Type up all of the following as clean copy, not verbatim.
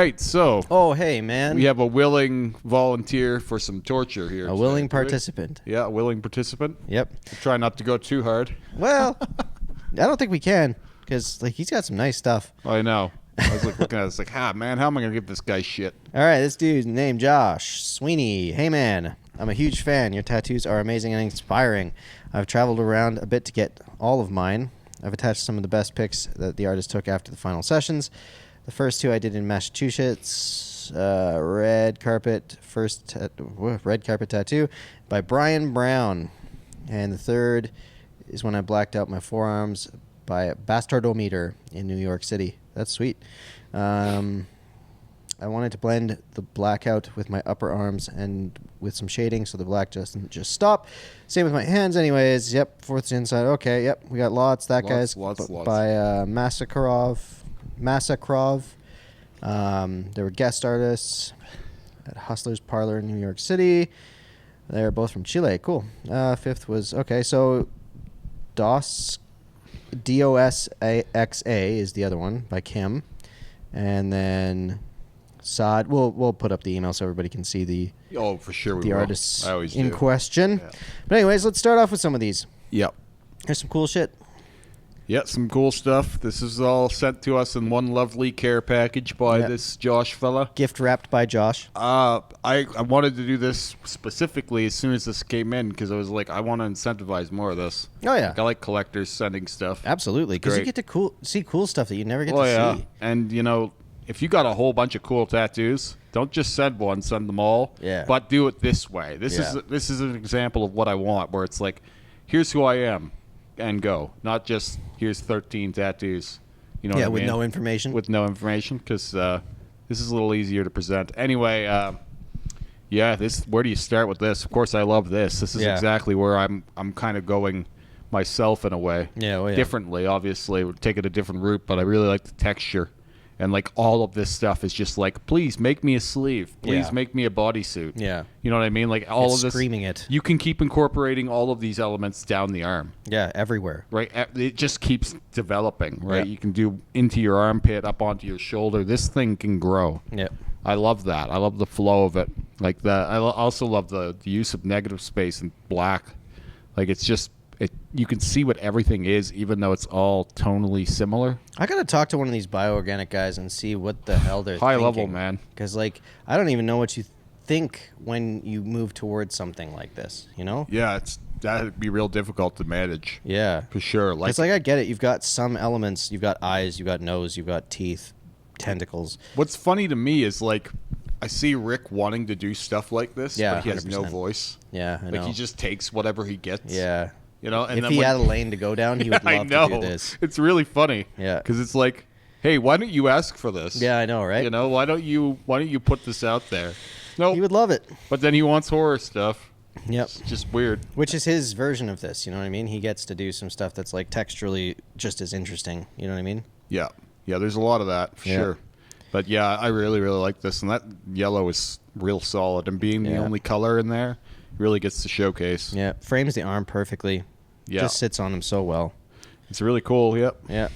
right, so Oh, hey, man. we have a willing volunteer for some torture here. A willing participant. Yeah, a willing participant. Yep. We'll try not to go too hard. Well, I don't think we can because he's got some nice stuff. I know. I was looking at it, it's like, man, how am I going to give this guy shit? All right, this dude's named Josh Sweeney. Hey, man, I'm a huge fan. Your tattoos are amazing and inspiring. I've traveled around a bit to get all of mine. I've attached some of the best pics that the artist took after the final sessions. The first two I did in Massachusetts, red carpet tattoo by Brian Brown. And the third is when I blacked out my forearms by Bastardometer in New York City. That's sweet. I wanted to blend the blackout with my upper arms and with some shading so the black doesn't just stop. Same with my hands anyways. Yep, fourth inside. Okay, yep, we got lots. That guy's lots. by Masakrov. There were guest artists at Hustler's Parlor in New York City. They're both from Chile. Cool. Fifth was, okay, so DOSAXA is the other one by Kim. And then Saad, we'll put up the email so everybody can see the for sure the artists in do. question. Yeah. But anyways, let's start off with some of these. Yep. Here's some cool shit. Yeah, some cool stuff. This is all sent to us in one lovely care package by this Josh fella. Gift wrapped by Josh. I wanted to do this specifically as soon as this came in because I was like, I want to incentivize more of this. Oh, yeah. Like, I like collectors sending stuff. Absolutely, because you get to see cool stuff that you never get to see. And, if you got a whole bunch of cool tattoos, don't just send one, send them all. Yeah. But do it this way. This is an example of what I want, where it's like, here's who I am. And go, not just here's 13 tattoos. You know what I mean? With no information. With no information, because this is a little easier to present. Anyway, where do you start with this? Of course, I love this. This is exactly where I'm kind of going myself in a way. Differently, obviously, we're taking a different route, but I really like the texture. And, like, all of this stuff is just like, please make me a sleeve. Please make me a bodysuit. Yeah. You know what I mean? Like, all of this. Screaming it. You can keep incorporating all of these elements down the arm. Yeah, everywhere. Right? It just keeps developing, right? Yeah. You can do into your armpit, up onto your shoulder. This thing can grow. Yep. I love that. I love the flow of it. Like that. I also love the use of negative space and black. Like, it's just... you can see what everything is, even though it's all tonally similar. I gotta talk to one of these bioorganic guys and see what the hell they're High thinking. level, man. Because, like, I don't even know what you think when you move towards something like this, you know? Yeah, that'd be real difficult to manage. Yeah. For sure. It's like, I get it. You've got some elements. You've got eyes, you've got nose, you've got teeth, tentacles. What's funny to me is, like, I see Rick wanting to do stuff like this, but he has 100%. no voice. Yeah, I know. Like, he just takes whatever he gets. Yeah. You know, and if then he had a lane to go down, he would love to do this. It's really funny. Yeah. Because it's like, hey, why don't you ask for this? Yeah, I know, right? You know, why don't you put this out there? No, He would love it. But then he wants horror stuff. Yep. It's just weird. Which is his version of this, you know what I mean? He gets to do some stuff that's, like, texturally just as interesting, you know what I mean? Yeah. Yeah, there's a lot of that, for sure. But yeah, I really, really like this. And that yellow is real solid. And being the only color in there really gets to showcase. Yeah, frames the arm perfectly. Yeah. Just sits on him so well. It's really cool, yep. Yeah.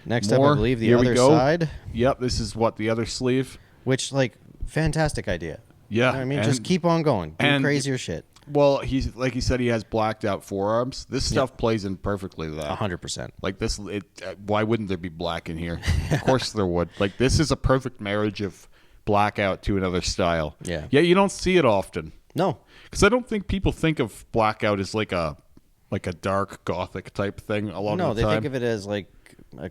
Next up, I believe, the other side. Yep, this is the other sleeve. Which, like, fantastic idea. Yeah. You know what I mean? Just keep on going. Do crazier shit. Well, like he said, he has blacked out forearms. This stuff plays in perfectly to that. 100%. Like this, why wouldn't there be black in here? Of course there would. Like, this is a perfect marriage of blackout to another style. Yeah. Yeah, you don't see it often. No. Because I don't think people think of blackout as like a dark gothic type thing a lot of the time. No, they think of it as like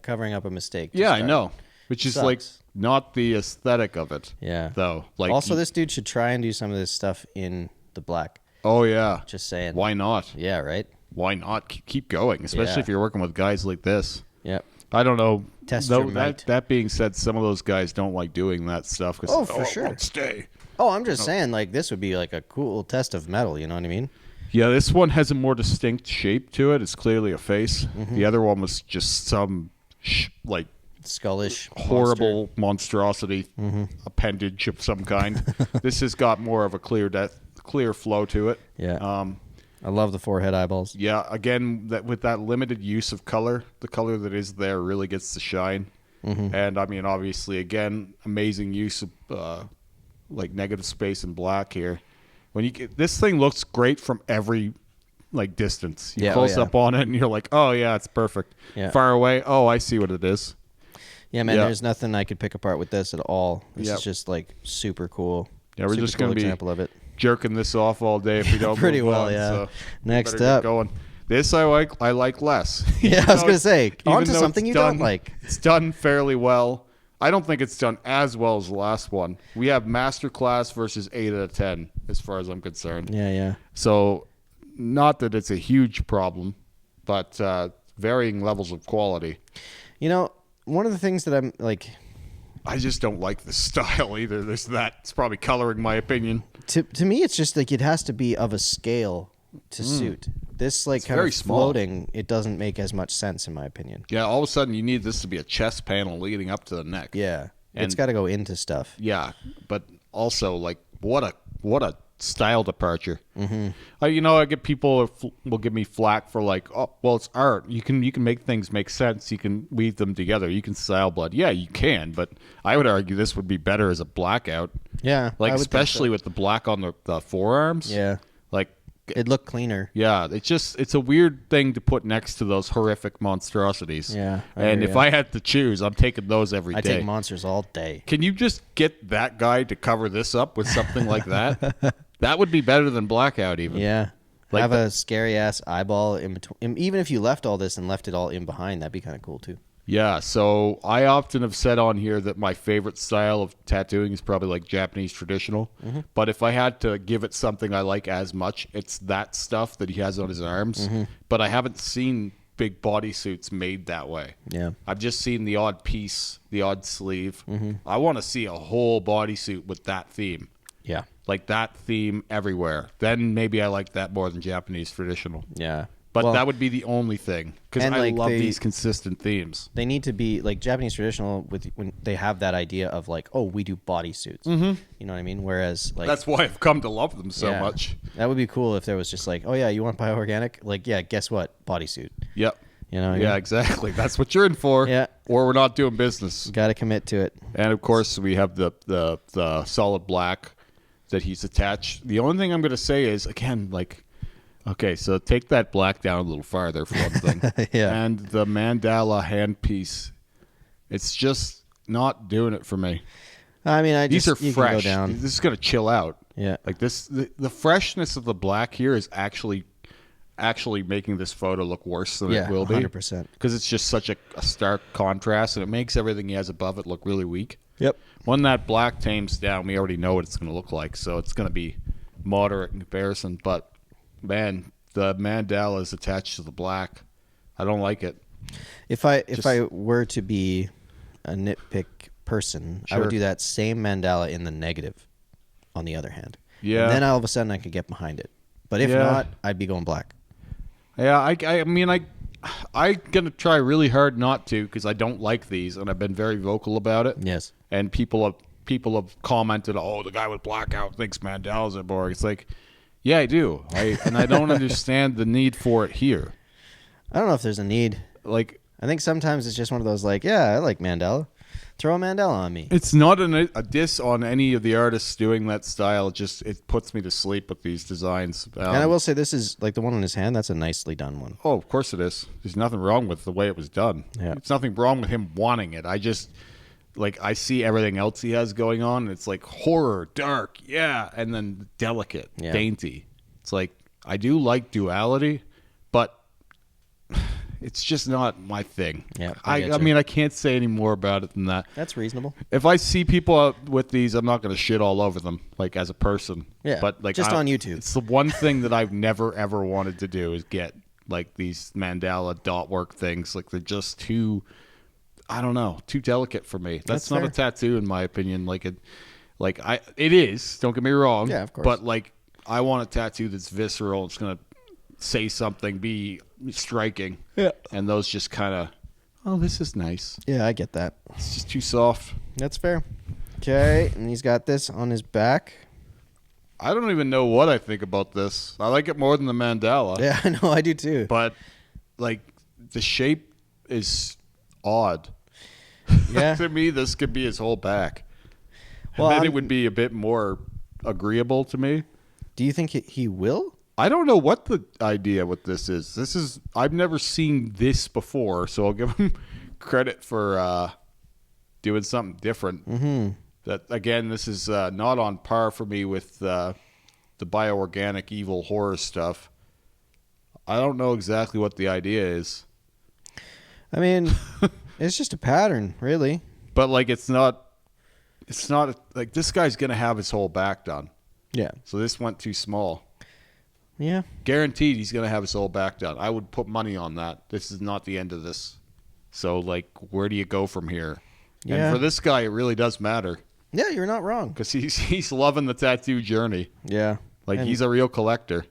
covering up a mistake. Yeah, I know. Which is like not the aesthetic of it. Yeah. Though. Like, also, this dude should try and do some of this stuff in the black. Oh, yeah. Just saying. Why not? Yeah, right? Why not? Keep going, especially if you're working with guys like this. Yep. I don't know. Test your might. That being said, some of those guys don't like doing that stuff. Oh, for sure. It won't stay. Oh, I'm just saying, like, this would be like a cool test of metal, you know what I mean? Yeah, this one has a more distinct shape to it. It's clearly a face. Mm-hmm. The other one was just some, like, skullish, horrible monstrosity appendage of some kind. This has got more of a clear flow to it. Yeah. I love the forehead eyeballs. Yeah, again, with that limited use of color, the color that is there really gets to shine. And I mean, obviously, again, amazing use of like negative space and black here. When you get, this thing looks great from every like distance. You close up on it and you're like, oh yeah, it's perfect. Far away, oh, I see what it is. Yeah, man, there's nothing I could pick apart with this at all. This is just like super cool. Yeah, we're just going to be example of it. Jerking this off all day if we don't pretty move well, on, yeah. So Next up. going. This I like less. Yeah, I was going to say, on to something you don't like. It's done fairly well. I don't think it's done as well as the last one. We have Masterclass versus 8 out of 10 as far as I'm concerned. Yeah. So not that it's a huge problem, but varying levels of quality. You know, one of the things that I'm like... I just don't like the style either. There's that. It's probably coloring my opinion. To me, it's just like it has to be of a scale to suit. This like it's kind very of small. floating, it doesn't make as much sense in my opinion. Yeah, all of a sudden you need this to be a chest panel leading up to the neck. Yeah, and it's got to go into stuff. Yeah, but also like what a style departure. You know, I get people will give me flack for like, oh, well, it's art. You can make things make sense. You can weave them together. You can style blood. Yeah, you can, but I would argue this would be better as a blackout. Yeah, like especially with the black on the forearms. Yeah, like it looked cleaner. Yeah, it's a weird thing to put next to those horrific monstrosities. Yeah, and if I had to choose, I'm taking those every day. I take monsters all day. Can you just get that guy to cover this up with something like that? That would be better than Blackout even. Yeah. Like have a scary ass eyeball in between. Even if you left all this and left it all in behind, that'd be kind of cool too. Yeah, so I often have said on here that my favorite style of tattooing is probably like Japanese traditional. But if I had to give it something I like as much, it's that stuff that he has on his arms. But I haven't seen big bodysuits made that way. Yeah. I've just seen the odd piece, the odd sleeve. I want to see a whole bodysuit with that theme. Yeah. Like that theme everywhere. Then maybe I like that more than Japanese traditional. Yeah. But that would be the only thing because I like love these consistent themes. They need to be like Japanese traditional when they have that idea of like, oh, we do bodysuits. You know what I mean? Whereas like that's why I've come to love them so much. That would be cool if there was just like, oh yeah, you want to buy organic? Like yeah, guess what? Bodysuit. Yep. You know? Yeah, exactly. That's what you're in for. Yeah. Or we're not doing business. Got to commit to it. And of course, we have the solid black that he's attached. The only thing I'm going to say is again like. Okay, so take that black down a little farther for one thing. And the mandala handpiece, it's just not doing it for me. I mean, these are fresh. Can go down. This is going to chill out. Yeah. Like this, the freshness of the black here is actually making this photo look worse than it will be. 100%. Because it's just such a stark contrast, and it makes everything he has above it look really weak. Yep. When that black tames down, we already know what it's going to look like, so it's going to be moderate in comparison, but man, the mandala is attached to the black. I don't like it. If I were to be a nitpick person, I would do that same mandala in the negative. On the other hand, and then all of a sudden I could get behind it. But if not, I'd be going black. Yeah, I mean, I'm gonna try really hard not to because I don't like these, and I've been very vocal about it. Yes, and people have commented, "Oh, the guy with Blackout thinks mandalas are boring." It's like. Yeah, I do. And I don't understand the need for it here. I don't know if there's a need. Like, I think sometimes it's just one of those like, yeah, I like mandala. Throw a mandala on me. It's not a diss on any of the artists doing that style. It puts me to sleep with these designs. And I will say this is like the one on his hand. That's a nicely done one. Oh, of course it is. There's nothing wrong with the way it was done. Yeah. It's nothing wrong with him wanting it. I just... Like, I see everything else he has going on, and it's like horror, dark, and then delicate, dainty. It's like, I do like duality, but it's just not my thing. Yeah, I mean, I can't say any more about it than that. That's reasonable. If I see people out with these, I'm not going to shit all over them, like, as a person. Yeah, but like just on YouTube. It's the one thing that I've never, ever wanted to do is get, like, these mandala dot work things. Like, they're just too... I don't know, too delicate for me. That's not fair. a tattoo, in my opinion. It is. Don't get me wrong. Yeah, of course. But like, I want a tattoo that's visceral. It's gonna say something, be striking. Yeah. And those just kind of, oh, this is nice. Yeah, I get that. It's just too soft. That's fair. Okay, and he's got this on his back. I don't even know what I think about this. I like it more than the mandala. Yeah, I know, I do too. But like, the shape is odd. Yeah. To me, this could be his whole back. Well, And then it would be a bit more agreeable to me. Do you think he will? I don't know what the idea with this is. I've never seen this before, so I'll give him credit for doing something different. Mm-hmm. That again, this is not on par for me with the bioorganic evil horror stuff. I don't know exactly what the idea is. I mean, it's just a pattern, really. But like, it's not like this guy's gonna have his whole back done. Yeah. So this went too small. Yeah. Guaranteed, he's gonna have his whole back done. I would put money on that. This is not the end of this. So like, where do you go from here? Yeah. And for this guy, it really does matter Yeah, you're not wrong. because he's loving the tattoo journey. Yeah. Like, And he's a real collector.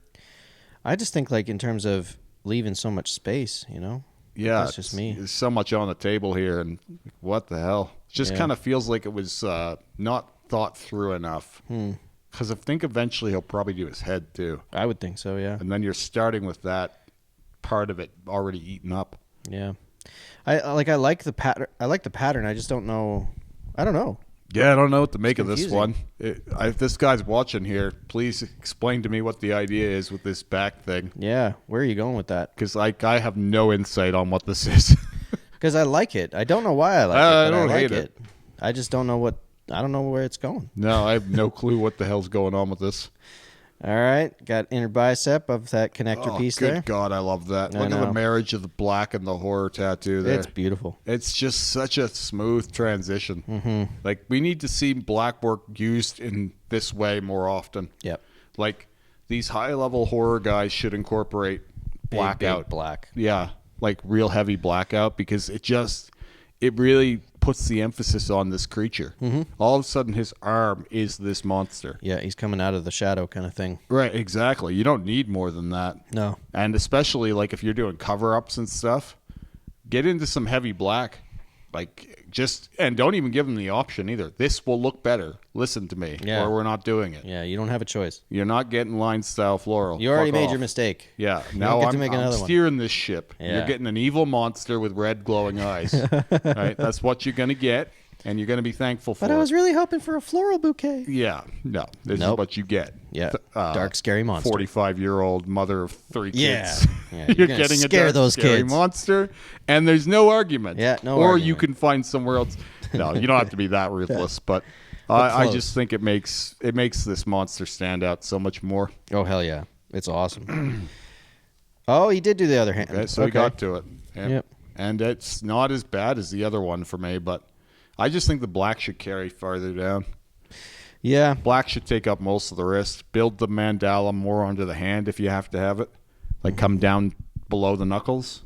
I just think, like, in terms of leaving so much space, Yeah, That's just me. There's so much on the table here, and what the hell? It just Yeah. kind of feels like it was not thought through enough. Because I think eventually he'll probably do his head too, I would think so, yeah. and then you're starting with that part of it already eaten up. Yeah. I like the pattern. I like the pattern. I just don't know. I don't know. Yeah, I don't know what to make of this confusing. one. If this guy's watching here, please explain to me what the idea is with this back thing. Yeah. Where are you going with that? Because I have no insight on what this is. Because I like it. I don't know why I like it. I But don't like hate it. I just don't know what. I don't know where it's going. No, I have no clue what the hell's going on with this. All right. Got inner bicep of that connector piece good there. God, I love that. I Look at know. the marriage of the black and the horror tattoo there. It's beautiful. It's just such a smooth transition. Mm-hmm. Like, we need to see black work used in this way more often. Yep. Like, these high-level horror guys should incorporate blackout. Big black. Yeah, like real heavy blackout, because it really puts the emphasis on this creature. Mm-hmm. All of a sudden, his arm is this monster. Yeah, he's coming out of the shadow kind of thing. Right, exactly. You don't need more than that. No. And especially, like, if you're doing cover-ups and stuff, get into some heavy black. Like, and don't even give them the option either. This will look better. Listen to me. Yeah. Or we're not doing it. Yeah, you don't have a choice. You're not getting line-style floral. You already Fuck made off. your mistake. Yeah. You Now don't get to I'm make another one. steering this ship. Yeah. You're getting an evil monster with red glowing eyes. Right? That's what you're going to get, and you're going to be thankful for But I was it. really hoping for a floral bouquet. Yeah. No. This is Nope. what you get. Yeah. Dark, scary monster. 45-year-old mother of 3 Yeah. kids. Yeah, You're you're gonna getting a scare dark, those scary kids. monster, and there's no argument. Yeah, no Or argument. you can find somewhere else. No, you don't have to be that ruthless, but I close. just think it makes this monster stand out so much more. Oh, hell yeah. It's awesome. Oh, he did do the other hand. Okay, so we got to it. Yep. And it's not as bad as the other one for me, but I just think the black should carry farther down. Yeah. Black should take up most of the wrist. Build the mandala more onto the hand if you have to have it. Like, come down below the knuckles,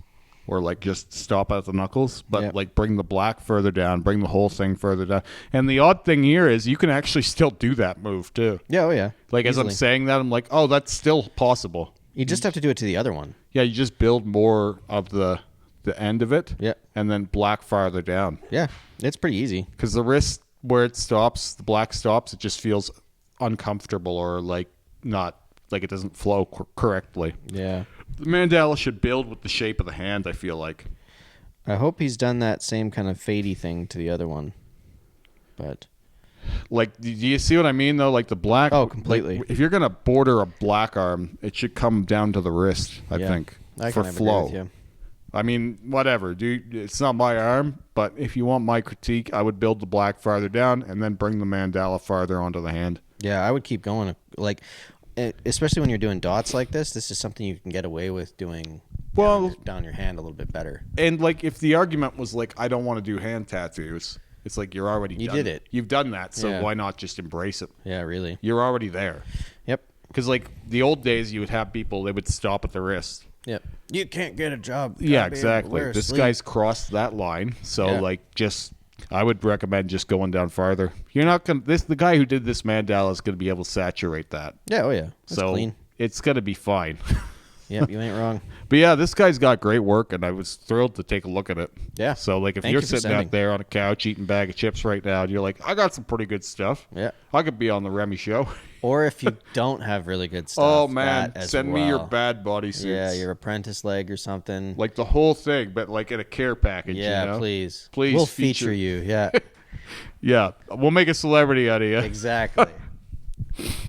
or like just stop at the knuckles, but Yep. like bring the black further down, bring the whole thing further down. And the odd thing here is you can actually still do that move too. Yeah, oh yeah. Like, as I'm Easily. saying that, I'm like, oh, that's still possible. You just have to do it to the other one. Yeah, you just build more of the end of it, Yeah. and then black farther down. Yeah. It's pretty easy. Because the wrist, where it stops, the black stops, it just feels uncomfortable, or like not, like it doesn't flow correctly. Yeah. The mandala should build with the shape of the hand, I feel like. I hope he's done that same kind of fadey thing to the other one. But Like, do you see what I mean, though? Like, the black... Oh, completely. Like, if you're going to border a black arm, it should come down to the wrist, I Yeah. think, I for kind of agree flow. with you. I mean, whatever, dude. It's not my arm, but if you want my critique, I would build the black farther down and then bring the mandala farther onto the hand. Yeah, I would keep going. Like, especially when you're doing dots like this is something you can get away with doing down your hand a little bit better. And, like, if the argument was, like, I don't want to do hand tattoos, it's like you're already You done did it. You've done that, so Yeah. why not just embrace it? Yeah, really. You're already there. Yep. Because, like, the old days, you would have people, they would stop at the wrist. Yep. You can't get a job. Yeah, Gotta be able to exactly. wear a This sleeve. guy's crossed that line, so Yeah. like, I would recommend just going down farther. You're not gonna. The guy who did this mandala is gonna be able to saturate that, Yeah, oh yeah. That's so clean. it's gonna be fine. Yep, you ain't wrong. But yeah, this guy's got great work, and I was thrilled to take a look at it. Yeah. So like, if Thank you're you for sitting sending. out there on a couch eating a bag of chips right now, and you're like, I got some pretty good stuff. Yeah. I could be on the Remy show. Or if you don't have really good stuff. Oh man, that as send me your well. bad bodysuits. Yeah, your apprentice leg or something. like the whole thing, but like in a care package. Yeah, you know? please. Please We'll feature feature you. Yeah, Yeah, we'll make a celebrity out of you. exactly.